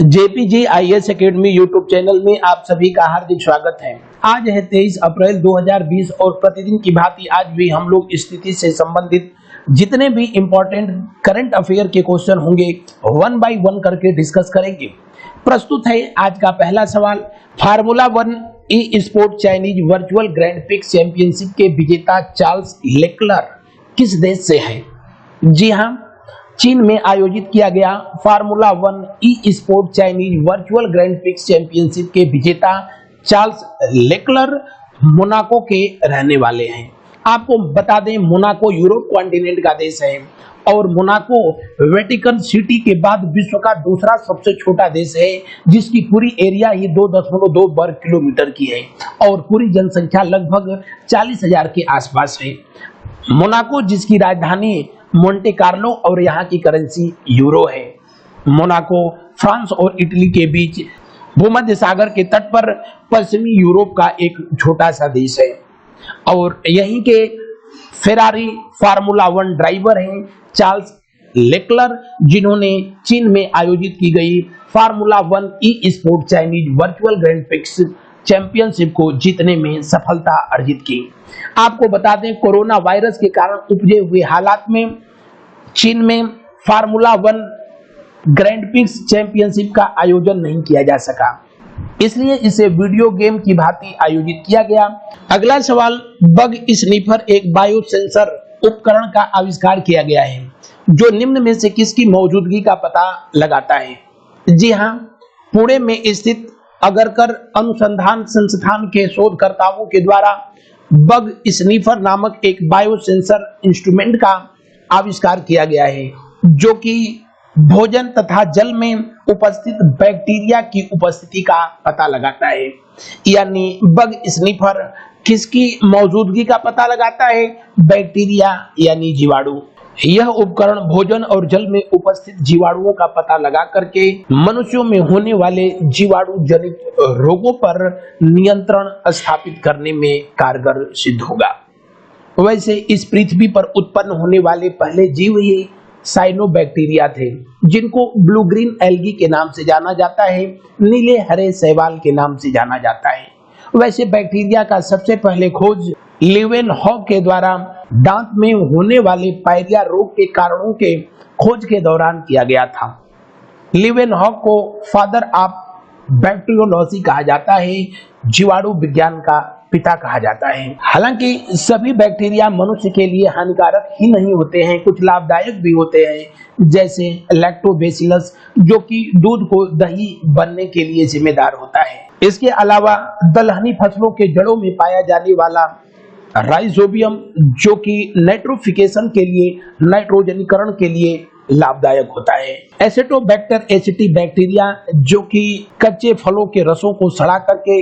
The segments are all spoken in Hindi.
JPGIS एकेडमी यूट्यूब चैनल में आप सभी का हार्दिक स्वागत है। आज है 23 अप्रैल 2020 और प्रतिदिन की भांति आज भी हम लोग स्थिति से संबंधित जितने भी इंपॉर्टेंट करंट अफेयर के क्वेश्चन होंगे वन बाय वन करके डिस्कस करेंगे। प्रस्तुत है आज का पहला सवाल। Formula 1 esport Chinese virtual Grand Prix championship के विजेता चार्ल्स लेक्लर किस देश से है? जी हाँ, चीन में आयोजित किया गया Formula 1 esport Chinese virtual Grand Prix championship के विजेता चार्ल्स लेक्लर मोनाको के रहने वाले हैं। आपको बता दें, मोनाको यूरोप कॉन्टिनेंट का देश है और मोनाको वेटिकन सिटी के बाद विश्व का दूसरा सबसे छोटा देश है, जिसकी पूरी एरिया ही 2.2 वर्ग किलोमीटर की है और पूरी जनसंख्या लगभग 40,000 के आसपास है। मोनाको जिसकी राजधानी मोंटे कार्लो और यहाँ की करेंसी यूरो है। मोनाको फ्रांस और इटली के बीच भूमध्य सागर के तट पर पश्चिमी यूरोप का एक छोटा सा देश है और यहीं के फेरारी फार्मूला 1 ड्राइवर हैं चार्ल्स लेक्लर, जिन्होंने चीन में आयोजित की गई Formula 1 esport Chinese virtual Grand Prix championship को जीतने में सफलता अर्जित की। आपको बता दें, कोरोना वायरस के कारण उपजे हुए हालात में चीन में फार्मूला 1 ग्रैंड प्रिक्स चैंपियनशिप का आयोजन नहीं किया जा सका, इसलिए इसे वीडियो गेम की भांति आयोजित किया गया। अगला सवाल। बग स्निफर एक बायो सेंसर उपकरण का आविष्कार किया गया है जो निम्न में से किसकी मौजूदगी का पता लगाता है? जी हाँ, पुणे में स्थित अगरकर अनुसंधान संस्थान के शोधकर्ताओं के द्वारा बग स्निफर नामक एक बायो सेंसर इंस्ट्रूमेंट का आविष्कार किया गया है जो कि भोजन तथा जल में उपस्थित बैक्टीरिया की उपस्थिति का पता लगाता है। यानी बग स्निफर किसकी मौजूदगी का पता लगाता है? बैक्टीरिया यानी जीवाणु। यह उपकरण भोजन और जल में उपस्थित जीवाणुओं का पता लगा करके मनुष्यों में होने वाले जीवाणु जनित रोगों पर नियंत्रण स्थापित करने में कारगर सिद्ध होगा। वैसे इस पृथ्वी पर उत्पन्न होने वाले पहले जीव ही साइनोबैक्टीरिया थे, जिनको ब्लू ग्रीन एल्गी के नाम से जाना जाता है, नीले हरे शैवाल के नाम से जाना जाता है। वैसे बैक्टीरिया का सबसे पहले खोज लीवेनहॉक के द्वारा दांत में होने वाले पायरिया रोग के कारणों के खोज के दौरान किया गया था। लीवेनहॉक को फादर ऑफ बैक्टीरियोलॉजी कहा जाता है, जीवाणु विज्ञान का पिता कहा जाता है। हालांकि सभी बैक्टीरिया मनुष्य के लिए हानिकारक ही नहीं होते हैं, कुछ लाभदायक भी होते हैं, जैसे लैक्टोबैसिलस जो कि दूध को दही बनने के लिए जिम्मेदार होता है। इसके अलावा दलहनी फसलों के जड़ों में पाया जाने वाला राइजोबियम जो कि नाइट्रोफिकेशन के लिए, नाइट्रोजनीकरण के लिए लाभदायक होता है। एसिटोबैक्टर एसिटी बैक्टीरिया जो कि कच्चे फलों के रसों को सड़ा करके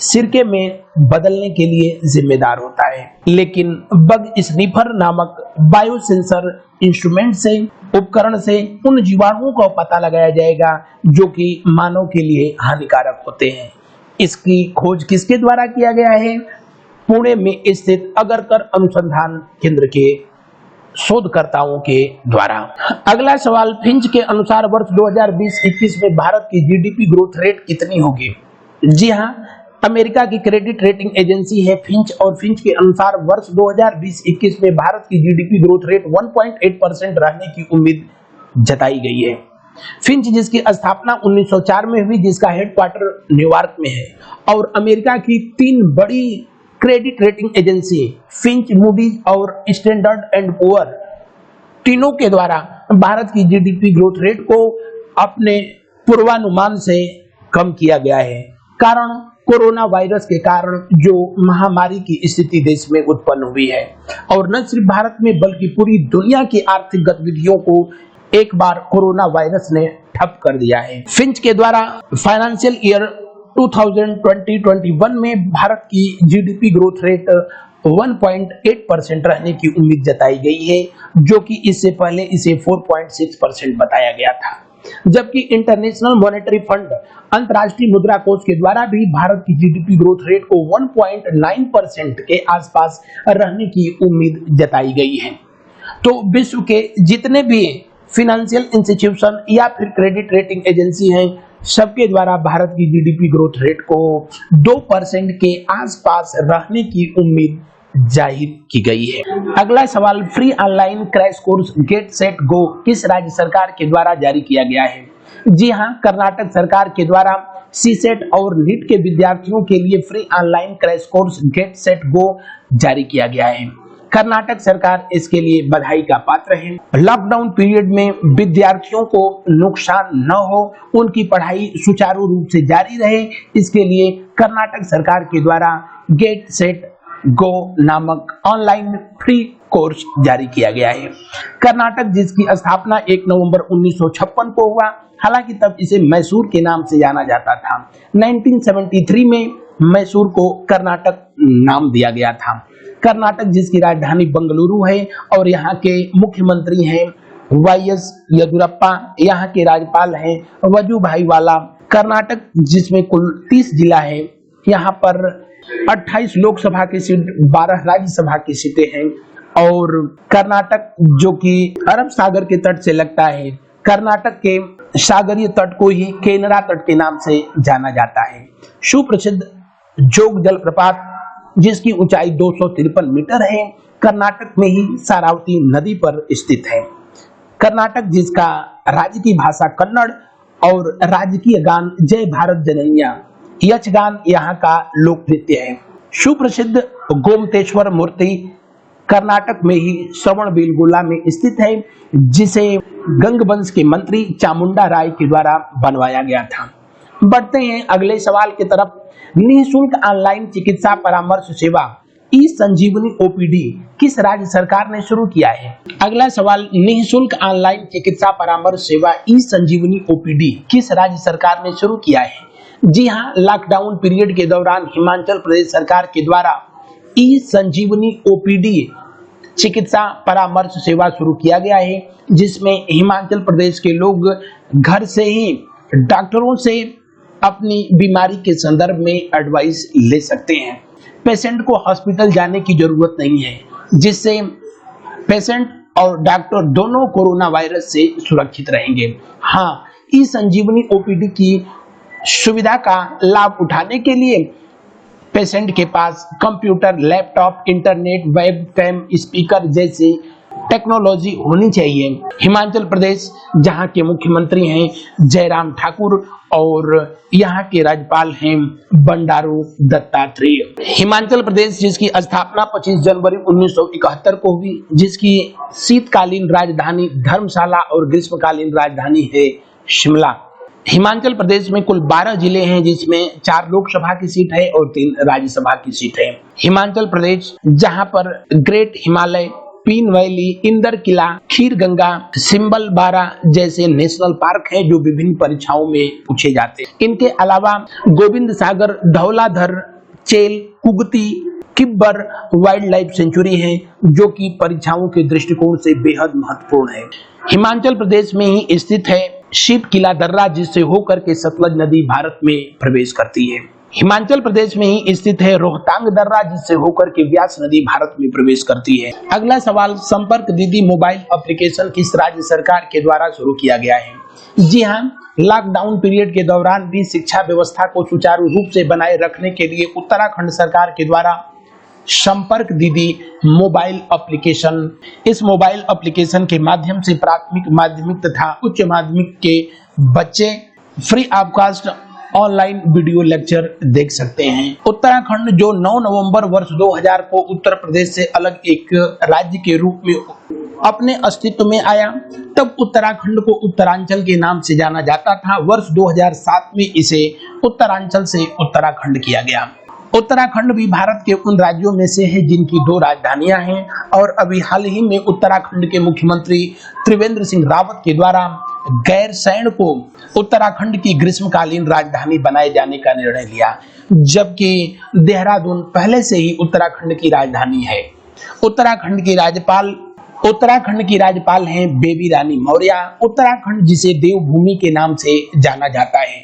सिरके में बदलने के लिए जिम्मेदार होता है। लेकिन बग स्निफर नामक बायोसेंसर इंस्ट्रूमेंट से, उपकरण से उन जीवाणुओं का पता लगाया जाएगा जो कि मानव के लिए हानिकारक होते हैं। इसकी खोज किसके द्वारा किया गया है? पुणे में स्थित अगरकर अनुसंधान केंद्र के शोधकर्ताओं के द्वारा। अगला सवाल। फिंच के अनुसार वर्ष 2020-21 में भारत की जीडीपी ग्रोथ रेट कितनी होगी? जी हाँ, अमेरिका की क्रेडिट रेटिंग एजेंसी है फिंच और फिंच के अनुसार वर्ष 2020-21 में भारत की जीडीपी ग्रोथ रेट 1.8% रहने की उम्मीद जताई गई है। फिंच जिसकी स्थापना 1904 में हुई, जिसका हेडक्वार्टर न्यूयॉर्क में है और अमेरिका की 3 बड़ी credit rating agency Finch, Moody's और स्टैंडर्ड एंड पुअर, तीनों के द्वारा भारत की जीडीपी ग्रोथ रेट को अपने पूर्वानुमान से कम किया गया है। कारण कोरोना वायरस के कारण जो महामारी की स्थिति देश में उत्पन्न हुई है और न सिर्फ भारत में बल्कि पूरी दुनिया की आर्थिक गतिविधियों को एक बार कोरोना वायरस ने ठप कर दिया है। फिंच के द्वारा फाइनेंशियल ईयर 2020-21 में भारत की जीडीपी ग्रोथ रेट 1.8% रहने की उम्मीद जताई गई है, जो कि इससे पहले इसे 4.6% बताया गया था। जबकि इंटरनेशनल मॉनेटरी फंड, अंतर्राष्ट्रीय मुद्रा कोष के द्वारा भी भारत की जीडीपी ग्रोथ रेट को 1.9% के आसपास रहने की उम्मीद जताई गई है। तो विश्व के जितने भी फाइनेंशियल इंस्टीट्यूशन या फिर क्रेडिट रेटिंग एजेंसी हैं, सबके द्वारा भारत की जीडीपी ग्रोथ रेट को 2% के आसपास रहने की उम्मीद जाहिर की गई है। अगला सवाल, free online crash course get set go किस राज्य सरकार के द्वारा जारी किया गया है? जी हां, कर्नाटक सरकार के द्वारा सीसेट और नीट के विद्यार्थियों के लिए free online crash course get set go जारी किया गया है। कर्नाटक सरकार इसके लिए बधाई का पात्र है। लॉकडाउन पीरियड में विद्यार्थियों को नुकसान न हो, उनकी पढ़ाई सुचारू रूप से जारी रहे, इसके लिए कर्नाटक सरकार के द्वारा गेट सेट गो नामक ऑनलाइन फ्री कोर्स जारी किया गया है। कर्नाटक जिसकी स्थापना 1 नवंबर 1956 को हुआ, हालांकि तब इसे मैसूर के नाम से जाना जाता था। 1973 में मैसूर को कर्नाटक नाम दिया गया था। कर्नाटक जिसकी राजधानी बंगलुरु है और यहाँ के मुख्यमंत्री हैं वाईएस येदियुरप्पा, यहाँ के राज्यपाल हैं वजुभाई वाला। कर्नाटक जिसमें कुल 30 जिला है, यहाँ पर 28 लोकसभा की सीट, 12 राज्यसभा की सीटें हैं। और कर्नाटक जो कि अरब सागर के तट से लगता है, कर्नाटक के सागरीय तट को ही केनरा तट के नाम से जाना जाता है। सुप्रसिद्ध जोग जलप्रपात जिसकी ऊंचाई 253 मीटर है, कर्नाटक में ही सारावती नदी पर स्थित है। कर्नाटक जिसका राज्य की भाषा कन्नड़ और राजकीय गान जय भारत जननिया यक्षगान यहाँ का लोक नृत्य है। सुप्रसिद्ध गोमतेश्वर मूर्ति कर्नाटक में ही श्रवणबेलगोला में स्थित है, जिसे गंगवंश के मंत्री चामुंडा राय के द्वारा बनवाया गया था। बढ़ते हैं अगले सवाल की तरफ। निःशुल्क ऑनलाइन चिकित्सा परामर्श सेवा ई संजीवनी ओपीडी किस राज्य सरकार ने शुरू किया है? अगला सवाल, निःशुल्क ऑनलाइन चिकित्सा परामर्श सेवा ई संजीवनी ओपीडी किस राज्य सरकार ने शुरू किया है? जी हां, लॉकडाउन पीरियड के दौरान हिमाचल प्रदेश सरकार के द्वारा ई संजीवनी ओपीडी चिकित्सा परामर्श सेवा शुरू किया गया है, जिसमें हिमाचल प्रदेश के लोग घर से ही डॉक्टरों से अपनी बीमारी के संदर्भ में एडवाइस ले सकते हैं। पेशेंट को हॉस्पिटल जाने की जरूरत नहीं है, जिससे पेशेंट और डॉक्टर दोनों कोरोना वायरस से सुरक्षित रहेंगे। हाँ, ई संजीवनी ओपीडी की सुविधा का लाभ उठाने के लिए पेशेंट के पास computer, laptop, internet, webcam, speaker जैसे टेक्नोलॉजी होनी चाहिए। हिमाचल प्रदेश जहां के मुख्यमंत्री हैं जयराम ठाकुर और यहाँ के राज्यपाल हैं बंडारू दत्तात्रेय। हिमाचल प्रदेश जिसकी स्थापना 25 जनवरी 1971 को हुई, जिसकी शीतकालीन राजधानी धर्मशाला और ग्रीष्मकालीन राजधानी है शिमला। हिमाचल प्रदेश में कुल 12 जिले हैं, जिसमें 4 लोकसभा की सीट है और 3 राज्यसभा की सीट है। हिमाचल प्रदेश जहां पर ग्रेट हिमालय, पीन वैली, इंदर किला, खीर गंगा, सिंबल बारा जैसे नेशनल पार्क हैं जो विभिन्न परीक्षाओं में पूछे जाते हैं। इनके अलावा गोविंद सागर, धौलाधर, चेल, Kugti, Kibber wild life sanctuary है, जो कि परीक्षाओं के दृष्टिकोण से बेहद महत्वपूर्ण है। हिमाचल प्रदेश में ही स्थित है शिव किला दर्रा, जिससे होकर के सतलज नदी भारत में प्रवेश करती है। हिमाचल प्रदेश में ही स्थित है रोहतांग दर्रा, जिससे होकर के व्यास नदी भारत में प्रवेश करती है। अगला सवाल, संपर्क दीदी मोबाइल एप्लीकेशन किस राज्य सरकार के द्वारा शुरू किया गया है? जी हां, लॉकडाउन पीरियड के दौरान भी शिक्षा व्यवस्था को सुचारू रूप से बनाए रखने के लिए उत्तराखंड सरकार के द्वारा संपर्क दीदी मोबाइल एप्लीकेशन, इस मोबाइल एप्लीकेशन के माध्यम से प्राथमिक, माध्यमिक तथा उच्च माध्यमिक के बच्चे free of cost online video lecture देख सकते हैं। उत्तराखंड जो 9 नवंबर वर्ष 2000 को उत्तर प्रदेश से अलग एक राज्य के रूप में अपने अस्तित्व में आया, तब उत्तराखंड को उत्तरांचल के नाम से जाना जाता था। वर्ष 2007 में इसे उत्तरांचल से उत्तराखंड किया गया। उत्तराखंड भी भारत के उन राज्यों में से है जिनकी 2 राजधानियां हैं, और अभी हाल ही में उत्तराखंड के मुख्यमंत्री त्रिवेंद्र सिंह रावत के द्वारा गैरसैंण को उत्तराखंड की ग्रीष्मकालीन राजधानी बनाए जाने का निर्णय लिया, जबकि देहरादून पहले से ही उत्तराखंड की राजधानी है। उत्तराखंड की राज्यपाल हैं बेबी रानी मौर्य। उत्तराखंड जिसे देवभूमि के नाम से जाना जाता है।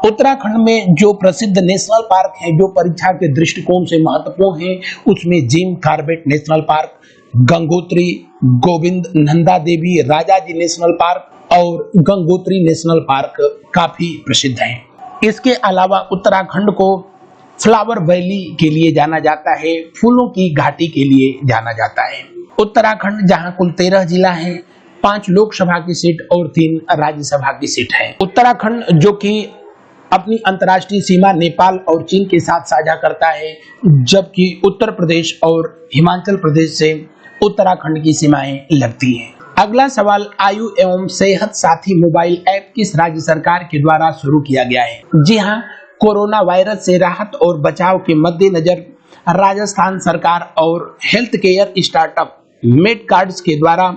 उत्तराखंड में जो प्रसिद्ध नेशनल पार्क हैं जो परीक्षा के दृष्टिकोण से महत्वपूर्ण हैं, उसमें Jim Corbett National Park, Gangotri, Govind Nanda Devi Rajaji National Park, और गंगोत्री नेशनल पार्क काफी प्रसिद्ध हैं। इसके अलावा उत्तराखंड को फ्लावर वैली के लिए जाना जाता है, फूलों की घाटी के लिए जाना जाता है। उत्तराखंड जहां कुल 13 जिला हैं, 5 लोकसभा की सीट और 3 राज्यसभा की सीट है। उत्तराखंड जो कि अपनी अंतर्राष्ट्रीय सीमा नेपाल और चीन के साथ साझा करता है, जबकि उत्तर प्रदेश और हिमाचल प्रदेश से उत्तराखंड की सीमाएं लगती हैं। अगला सवाल, आयु एवं सेहत साथी मोबाइल ऐप किस राज्य सरकार के द्वारा शुरू किया गया है? जी हाँ, कोरोना वायरस से राहत और बचाव के मद्देनजर राजस्थान सरकार और हेल्थ केयर स्टार्टअप मेडकार्ड्स के द्वारा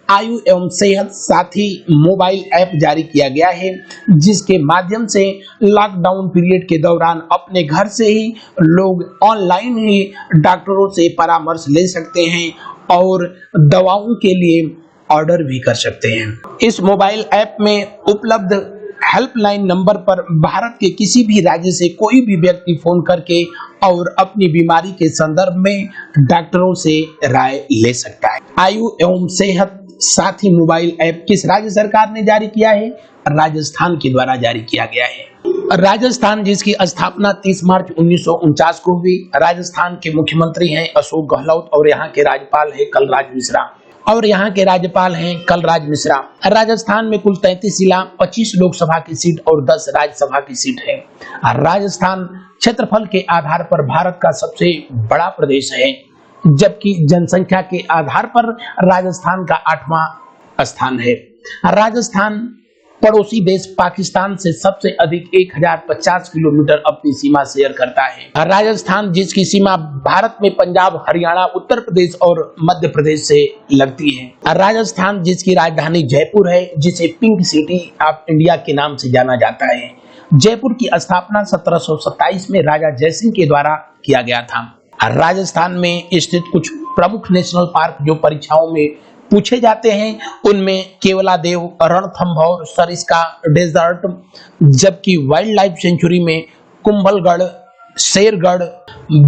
आयु एवं सेहत साथी मोबाइल ऐप जारी किया गया है, जिसके माध्यम से लॉकडाउन पीरियड के दौरान अपने घर से ही लोग ऑनलाइन ही डॉक्टरों से परामर्श ले सकते हैं और दवाओं के लिए ऑर्डर भी कर सकते हैं। इस मोबाइल ऐप में उपलब्ध हेल्पलाइन नंबर पर भारत के किसी भी राज्य से कोई भी व्यक्ति फोन करके और अपनी बीमारी के संदर्भ में डॉक्टरों से राय ले सकता है। आयु एवं सेहत साथी मोबाइल ऐप किस राज्य सरकार ने जारी किया है? राजस्थान के द्वारा जारी किया गया है। राजस्थान जिसकी स्थापना 30 मार्च 1949 को हुई। राजस्थान के मुख्यमंत्री हैं अशोक गहलोत और यहाँ के राज्यपाल है कलराज मिश्रा। राजस्थान में कुल 33 जिला, 25 लोकसभा की सीट और 10 राज्यसभा की सीट है। राजस्थान क्षेत्रफल के आधार पर भारत का सबसे बड़ा प्रदेश है, जबकि जनसंख्या के आधार पर राजस्थान का 8वां स्थान है। राजस्थान पड़ोसी देश पाकिस्तान से सबसे अधिक 1050 किलोमीटर अपनी सीमा शेयर करता है। राजस्थान जिसकी सीमा भारत में पंजाब, हरियाणा, उत्तर प्रदेश और मध्य प्रदेश से लगती है। राजस्थान जिसकी राजधानी जयपुर है, जिसे पिंक सिटी ऑफ इंडिया के नाम से जाना जाता है। जयपुर की स्थापना 1727 में राजा जयसिंह के द्वारा किया गया था। राजस्थान में स्थित कुछ प्रमुख नेशनल पार्क जो परीक्षाओं में पूछे जाते हैं, उनमें केवलादेव, रणथंभौर, सरिस्का डेजर्ट, जबकि वाइल्ड लाइफ सेंचुरी में कुंभलगढ़, शेरगढ़,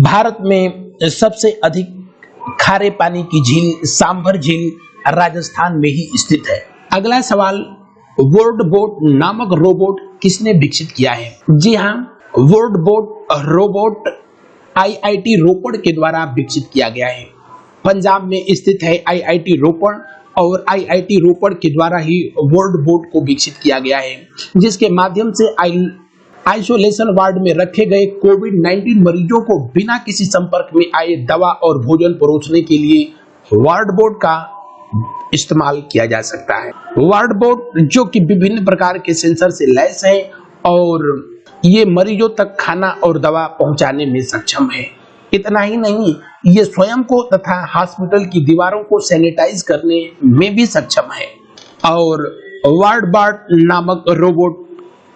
भारत में सबसे अधिक खारे पानी की झील सांभर झील राजस्थान में ही स्थित है। अगला सवाल, वर्ड बोट नामक रोबोट किसने विकसित किया है? जी हाँ, वर्ड बोट रोबोट IIT रोपड़ के द्वारा विकसित किया गया है। पंजाब में स्थित है IIT रोपड़ और IIT रोपड़ के द्वारा ही वर्ड बोट को विकसित किया गया है, जिसके माध्यम से आइसोलेशन वार्ड में रखे गए कोविड-19 मरीजों को बिना किसी संपर्क में आए दवा और भोजन परोसने के लिए वर्ड बोट का इस्तेमाल किया जा सकता है। वर्ड बोट जो कि विभिन्न प्रकार के सेंसर से लैस है और ये मरीजों तक खाना और दवा पहुंचाने में सक्षम है। इतना ही नहीं, ये स्वयं को तथा हॉस्पिटल की दीवारों को सैनिटाइज करने में भी सक्षम है। और वर्डबॉट नामक रोबोट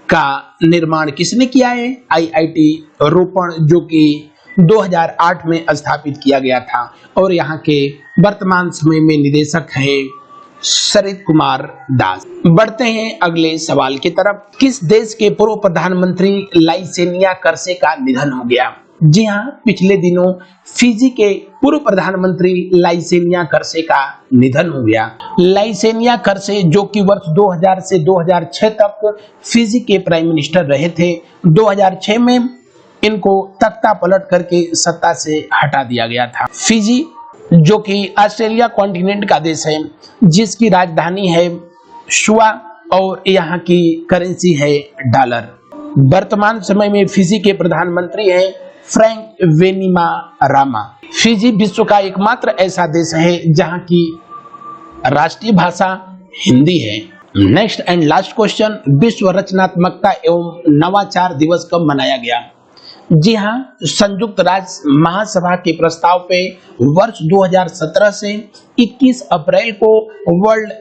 का निर्माण किसने किया है? IIT रोपड़, जो कि 2008 में स्थापित किया गया था और यहाँ के वर्तमान समय में निदेशक हैं शरद कुमार दास। बढ़ते हैं अगले सवाल की तरफ। किस देश के पूर्व प्रधानमंत्री लाइसेनिया कर्से का निधन हो गया? जी हाँ, पिछले दिनों फिजी के पूर्व प्रधानमंत्री लाइसेनिया कर्से का निधन हो गया। लाइसेनिया कर्से जो कि वर्ष 2000 से 2006 तक फिजी के प्राइम मिनिस्टर रहे थे। 2006 में इनको तख्ता पलट करके सत्ता से हटा दिया गया था। फिजी जो कि ऑस्ट्रेलिया कॉन्टिनेंट का देश है, जिसकी राजधानी है शुआ और यहाँ की करेंसी है डॉलर। वर्तमान समय में फिजी के प्रधानमंत्री हैं फ्रैंक वेनिमारामा। फिजी विश्व का एकमात्र ऐसा देश है जहाँ की राष्ट्रीय भाषा हिंदी है। नेक्स्ट एंड लास्ट क्वेश्चन, विश्व रचनात्मकता एवं नवाचार दिवस कब मनाया गया? जी हाँ, संयुक्त राष्ट्र महासभा के प्रस्ताव पे वर्ष 2017 से 21 अप्रैल को world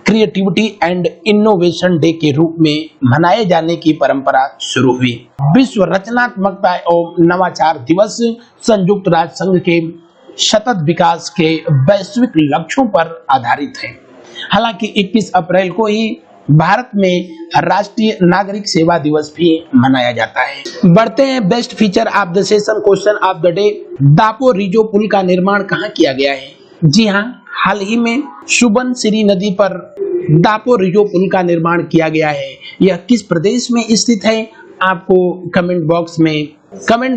creativity and innovation day के रूप में मनाए जाने की परंपरा शुरू हुई। विश्व रचनात्मकता एवं नवाचार दिवस संयुक्त राष्ट्र संघ के सतत विकास के वैश्विक लक्ष्यों पर आधारित है। हालांकि 21 अप्रैल को ही भारत में राष्ट्रीय नागरिक सेवा दिवस भी मनाया जाता है। बढ़ते हैं best feature of the session question of the day. Daporijo पुल का निर्माण कहाँ किया गया है? जी हाँ, हाल ही में सुबनसिरी नदी पर दापोरिजो पुल का निर्माण किया गया है? यह किस प्रदेश में स्थित है? आपको कमेंट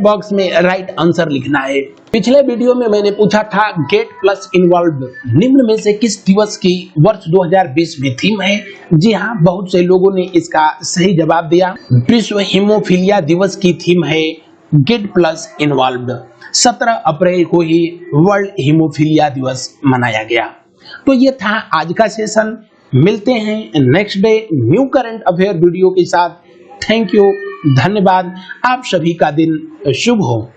बॉक्स में राइट आंसर लिखना है। पिछले वीडियो में मैंने पूछा था गेट प्लस इन्वॉल्व निम्न में से किस दिवस की वर्ष 2020 में थीम है? जी हाँ, बहुत से लोगों ने इसका सही जवाब दिया। विश्व हीमोफीलिया दिवस की थीम है गेट प्लस इन्वॉल्व। 17 अप्रैल को ही वर्ल्ड हीमोफीलिया दिवस मनाया गया। तो ये था आज का सेशन। मिलते हैं next day new current affair video के साथ। थैंक यू, धन्यवाद। आप सभी का दिन शुभ हो।